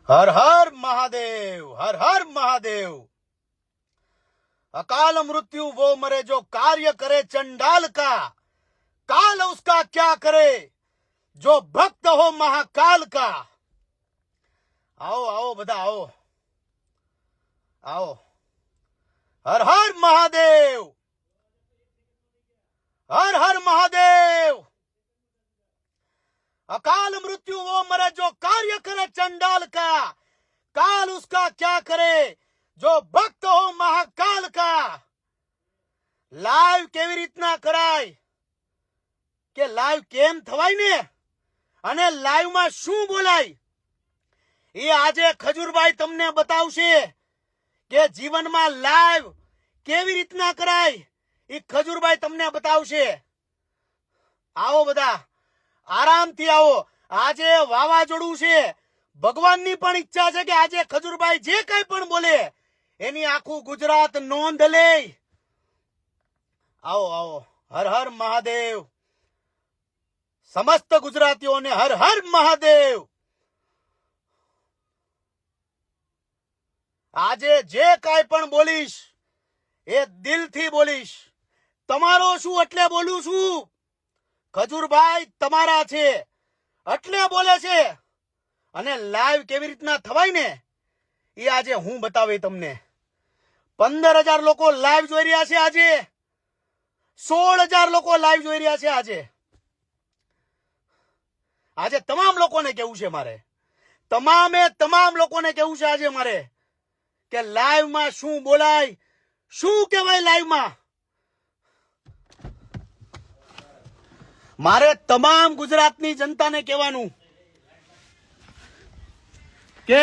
हर हर महादेव, हर हर महादेव। अकाल मृत्यु वो मरे जो कार्य करे चंडाल का, काल उसका क्या करे जो भक्त हो महाकाल का। आओ आओ बधा आओ आओ। हर हर महादेव, हर हर महादेव। अकाल मृत्यु वो मरे जो कार्य करे चंडाल का, काल उसका क्या करे जो भक्त हो महाकाल का। લાઈવ કેવી રીતના કરાય કે લાઈવ કેમ થવાય ને અને લાઈવ માં શું બોલાય એ આજે ખજૂરભાઈ તમને બતાવશે કે જીવનમાં લાઈવ કેવી રીતના કરાય એ ખજૂરભાઈ તમને બતાવશે। આવો બધા આરામથી આવો। આજે વાવાઝોડું છે, ભગવાનની પણ ઈચ્છા છે કે આજે ખજૂરભાઈ જે કઈ પણ બોલે એની આખું ગુજરાત નોંધ લે। आओ आओ। हर हर महादेव। समस्त गुजरातियों ने हर हर महादेव। आजे जे काई पण बोलीश ए दिल थी बोलीश। तमारो शू એટલે બોલું છું। ખજૂરભાઈ તમારા છે એટલે બોલે છે અને લાઈવ કેવી રીતના થવાય ને એ આજે હું બતાવી તમને। 15,000 લોકો લાઈવ જોઈ રહ્યા છે આજે। 16,000 લોકો લાઈવ જોઈ રહ્યા છે આજે। આજે તમામ લોકોને કેવું છે મારે, તમામ લોકોને કેવું છે આજે મારે કે લાઈવ માં શું બોલાય, શું કહેવાય લાઈવ માં। મારે તમામ ગુજરાતની જનતાને કહેવાનું કે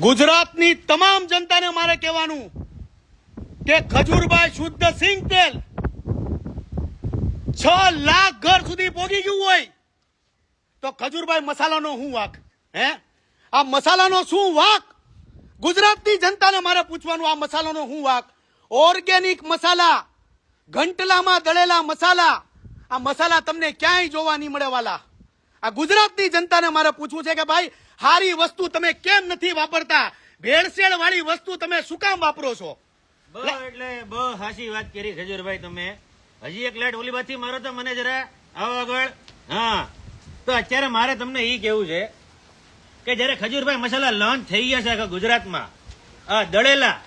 ગુજરાતની તમામ જનતાને મારે કહેવાનું કે ખજૂરભાઈ શુદ્ધ સિંગ તેલ 6 લાખ ઘર સુધી પહોંચી ગયું હોય તો ખજૂરભાઈ મસાલાનો શું વાક હે? આ મસાલાનો શું વાક? ગુજરાતની જનતાને મારે પૂછવાનું આ મસાલાનો શું વાક? ઓર્ગેનિક મસાલા, ઘંટલામાં દળેલા મસાલા, આ મસાલા તમને ક્યાંય જોવા નહીં મળે વાલા। આ ગુજરાતની જનતાને મારે પૂછવું છે કે ભાઈ હારી વસ્તુ તમે કેમ નથી વાપરતા? ભેળસેળ વાળી વસ્તુ તમે શું કામ વાપરો છો? એટલે બહુ હાસી વાત કરી ખજૂરભાઈ તમે। હજી એક લાઈટ ઓલી બાજુ મારો તો મને જરા આવો આગળ। હા, તો અત્યારે મારે તમને એ કેવું છે કે જયારે ખજૂરભાઈ મસાલા લોન્ચ થઈ ગયા છે આખા ગુજરાતમાં, આ દળેલા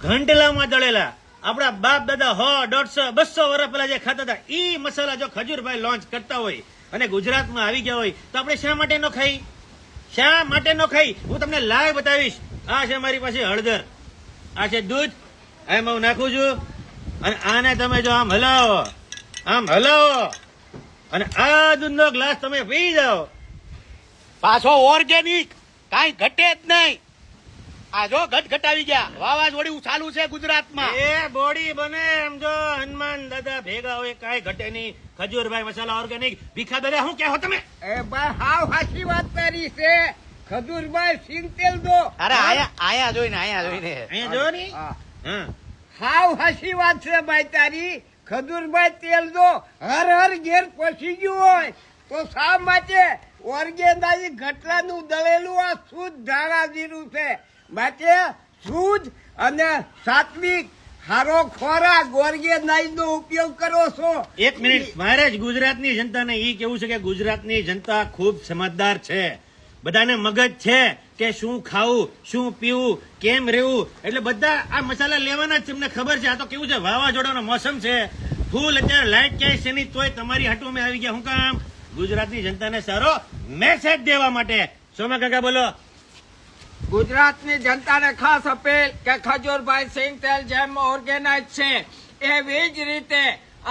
ઘંટલામાં દળેલા આપણા બાપ દાદા 100, 150, 200 વર્ષ પહેલા જે ખાતા હતા ઈ મસાલા જો ખજૂરભાઈ લોન્ચ કરતા હોય અને ગુજરાતમાં આવી ગયા હોય તો આપણે શા માટે ન ખાઈ? શા માટે ન ખાઈ? હું તમને લાઈવ બતાવીશ। આ છે મારી પાસે હળદર, આ છે દૂધ, એમાં હું નાખું છું અને આને તમે જો આમ હલાવો અને આ દૂધનો ગ્લાસ તમે પી જાઓ। પાછો ઓર્ગેનિક, કાંઈ ઘટે જ નહીં। આ જો ઘટ આવી ગયા, વાવાઝોડું ચાલુ છે ગુજરાતમાં। એ બોડી બને એમ જો હનુમાન દાદા ભેગા હોય કાંઈ ઘટે નહીં। ખજૂરભાઈ મસાલા ઓર્ગેનિક। ભીખા દાદા શું કહો તમે? એ ભાઈ હાવ હાચી વાત કરી છે। ખજૂરભાઈ સિંગ તેલ દો। અરે આયા જોઈને અહીંયા જો ની। હા, હાવ હાચી વાત છે ભાઈ તારી। ખજૂરભાઈ તેલ દો હર હર ઘેર પહોંચી ગયું હોય તો શા માટે? ઓર્ગેનાઇઝ ઘટલાનું દળેલું આ શુદ્ધ ધાણા જીરું છે માટે શુદ્ધ અને સાત્વિક હારો ખોરાક ઓર્ગેનાઇઝ નો ઉપયોગ કરો છો। એક મિનિટ, મારે જ ગુજરાતની જનતાને એ કેવું છે કે ગુજરાતની જનતા ખૂબ સમજદાર છે। બધાને મગજ છે કે શું ખાવું, શું પીવું, કેમ રહેવું, એટલે બધા આ મસાલા લેવાના જ છે। તમને ખબર છે આ તો કેવું છે, વાવાઝોડાનો મોસમ છે, ફૂલ અત્યારે લાઈટ ક્યાંય છે નહીં તોય તમારી હાટું મેં આવી ગયા। શું કામ? ગુજરાતની જનતાને સારો મેસેજ દેવા માટે। સોમા કાકા બોલો। ગુજરાતની જનતાને ખાસ અપીલ કે ખજૂરભાઈ સિંગ તેલ જેમ ઓર્ગેનાઇઝ છે એવી જ રીતે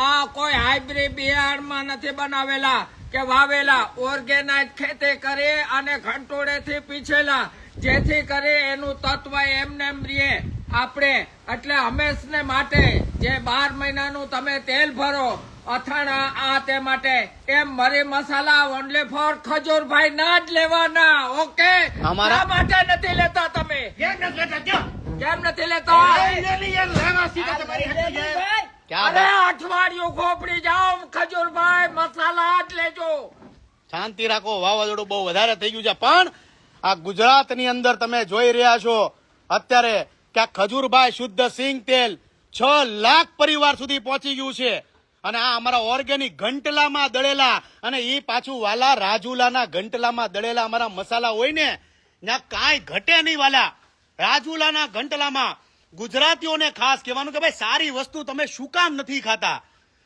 આ કોઈ હાઇબ્રિડ બિયારણમાં નથી બનાવેલા કે વાવેલા, ઓર્ગેનાઇઝ ખેતી કરી અને ઘંટોળેથી પીછેલા, જેથી કરી એનું તત્વ એમને એમ રહે આપણે। એટલે હંમેશને માટે જે 12 મહિનાનું તમે તેલ ભરો અથાણા આ તે માટે એમ મરી મસાલા ઓનલી ફોર ખજૂરભાઈ ના જ લેવાના। ઓકે, અમારા માટે નથી લેતા તમે? કેમ નથી લેતા? અરે અઠવાડિયું ખોપડી જાઓ, ખજૂરભાઈ મસાલા જ લેજો। શાંતિ રાખો, વાવાઝોડું બહુ વધારે થઈ ગયું છે. પણ આ ગુજરાતની અંદર તમે જોઈ રહ્યા છો અત્યારે કે આ ખજૂરભાઈ શુદ્ધ સિંગ તેલ 6 લાખ પરિવાર સુધી પહોંચી ગયું છે. અને આ અમારા ઓર્ગેનિક ઘંટલામાં દળેલા, અને એ પાછું વાલા રાજુલાના ઘંટલામાં દળેલા અમારા મસાલા હોય ને, ત્યાં કાંઈ ઘટે નહીં વાલા. રાજુલાના ઘંટલામાં ગુજરાતીઓને ખાસ કહેવાનું કે ભાઈ સારી વસ્તુ તમે શું કામ નથી ખાતા?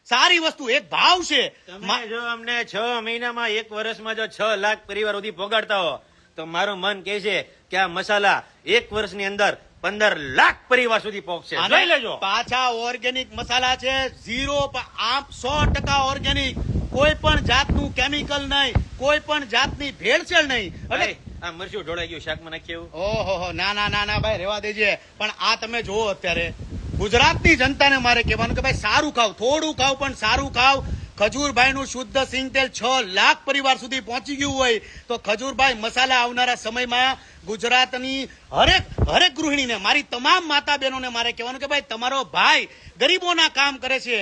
સારી વસ્તુ એક ભાવ છે. તમે જો અમને 6 મહિનામાં 1 વર્ષમાં જો 6 લાખ પરિવાર સુધી પોગાડતા હો તો મારું મન કહે છે કે આ મસાલા 1 વર્ષની અંદર 15 લાખ પરિવાર સુધી પહોંચશે. જોઈ લેજો. પાછા ઓર્ગેનિક મસાલા છે, 100% ઓર્ગેનિક, કોઈ પણ જાતનું કેમિકલ નહીં, કોઈ પણ જાતની ભેળસેળ નહીં. એટલે આ મરચું ઢોળાઈ ગયું શાકમાં નાખ્યું. ઓહો, ના ના ના ના ભાઈ રહેવા દેજે. પણ આ તમે જુઓ અત્યારે ગુજરાતની જનતાને મારે કહેવાનું કે ભાઈ સારું ખાવ, થોડું ખાવ પણ સારું ખાવ. ખજૂરભાઈ નું શુદ્ધ સિંગ તેલ 6 લાખ પરિવાર સુધી પહોંચી ગયું હોય તો ખજૂરભાઈ મસાલા આવનારા સમયમાં ગુજરાતની હરેક ગૃહિણીને, મારી તમામ માતા બહેનોને મારે કહેવાનું કે ભાઈ તમારો ભાઈ ગરીબોના કામ કરે છે.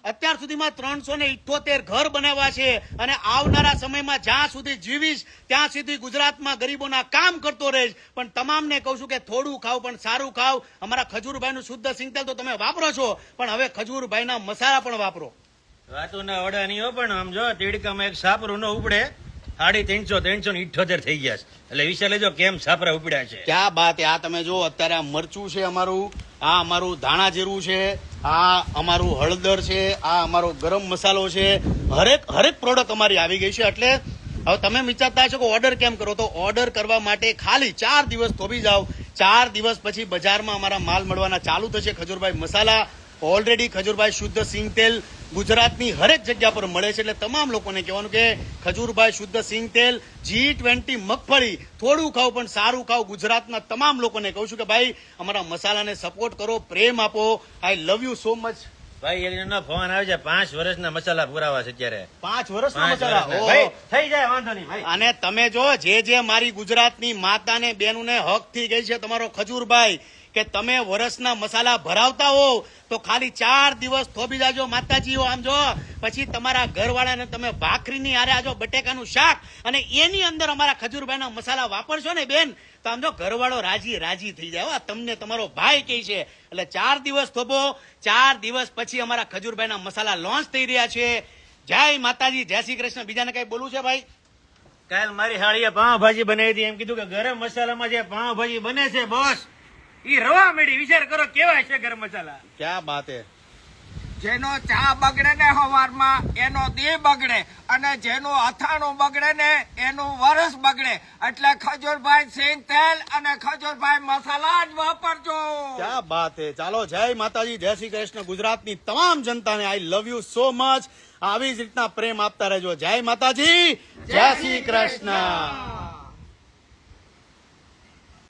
અત્યાર સુધીમાં 378 ઘર બનાવ્યા છે, અને આવનારા સમયમાં જ્યાં સુધી જીવીશ ત્યાં સુધી ગુજરાતમાં ગરીબોના કામ કરતો રહીશ. પણ તમામને કહું છું કે થોડું ખાવ પણ સારું ખાવ. અમારા ખજૂરભાઈનું શુદ્ધ સિંગ તેલ તો તમે વાપરો છો, પણ હવે ખજૂરભાઈના મસાલા પણ વાપરો. વાતું ના વડા નહીં હો, પણ આમ જો તીડકામાં એક સાપરું ન ઉપડે 378 થઈ ગયા છે. એટલે વિચાર લેજો કેમ સાપરા ઉપડ્યા છે. ક્યાં બાત. આ તમે જો અત્યારે આ મરચું છે અમારું, આ અમારું ધાણા જીરું છે, આ અમારું હળદર છે, આ અમારો ગરમ મસાલો છે, હરેક પ્રોડક્ટ અમારી આવી ગઈ છે. એટલે હવે તમે વિચારતા છો કે ઓર્ડર કેમ કરો, તો ઓર્ડર કરવા માટે ખાલી 4 દિવસ થોભી જાઓ. 4 દિવસ પછી બજારમાં અમારા માલ મળવાના ચાલુ થશે. ખજૂરભાઈ મસાલા ઓલરેડી ખજૂરભાઈ શુદ્ધ સિંગ તેલ ગુજરાતની હરેક જગ્યા પર મળે છે. એટલે તમામ લોકોને કહેવાનું કે ખજૂરભાઈ શુદ્ધ સિંગ તેલ, G20 મગફળી, થોડું ખાવ પણ સારું ખાવ. ગુજરાતના તમામ લોકોને કહું છું કે ભાઈ અમારા મસાલાને સપોર્ટ કરો, પ્રેમ આપો. આઈ લવ યુ સો મચ. ભાઈ એક જણનો ફોન આવે છે, 5 વર્ષના મસાલા પુરાવા છે અત્યારે. 5 વર્ષના 5 મસાલા. વર્ષના. ઓહો. ભાઈ, થઈ જાય વાંધો નહીં ભાઈ. અને તમે જો જે મારી ગુજરાતની માતાને બહેનોને હક થી ગઈ છે તમારો ખજૂરભાઈ, કે તમે વર્ષના મસાલા ભરાવતા હો તો ખાલી 4 દિવસ થોભી જાજો માતાજીઓ. આમ જો પછી તમારા ઘરવાળાને તમે ભાખરીની હારે આજો બટેકાનું શાક, અને એની અંદર અમારા ખજૂરભાઈના મસાલા વાપરશો ને બેન, તો આમ જો ઘરવાળો રાજી થઈ જાય. હો, તમને તમારો ભાઈ કહે છે. એટલે 4 દિવસ થોભો. 4 દિવસ પછી અમારા ખજૂરભાઈના મસાલા લોન્ચ થઈ રહ્યા છે. જય માતાજી, જય શ્રી કૃષ્ણ. બીજાને કઈ બોલવું છે ભાઈ? કાલ મારી હાળીએ પાવભાજી બનાવી હતી, એમ કીધું કે ગરમ મસાલામાં જે પાવભાજી બને છે બોસ, ઈ રવા મેળી. વિચાર કરો કેવા છે ગરમ મસાલા. ક્યાં બાત હે. જેનો ચા બગડે ને સવારમાં એનો દી બગડે, અને જેનું અથાણું બગડે ને એનું વરસ બગડે. એટલે ખજૂરભાઈ સિંગ તેલ અને ખજૂરભાઈ મસાલા જ વાપરજો. ક્યાં બાત હે. ચાલો, જય માતાજી, જય શ્રી કૃષ્ણ. ગુજરાતની તમામ જનતાને આઈ લવ યુ સો મચ. આવી જ રીતના પ્રેમ આપતા રહેજો. જય માતાજી, જય શ્રી કૃષ્ણ.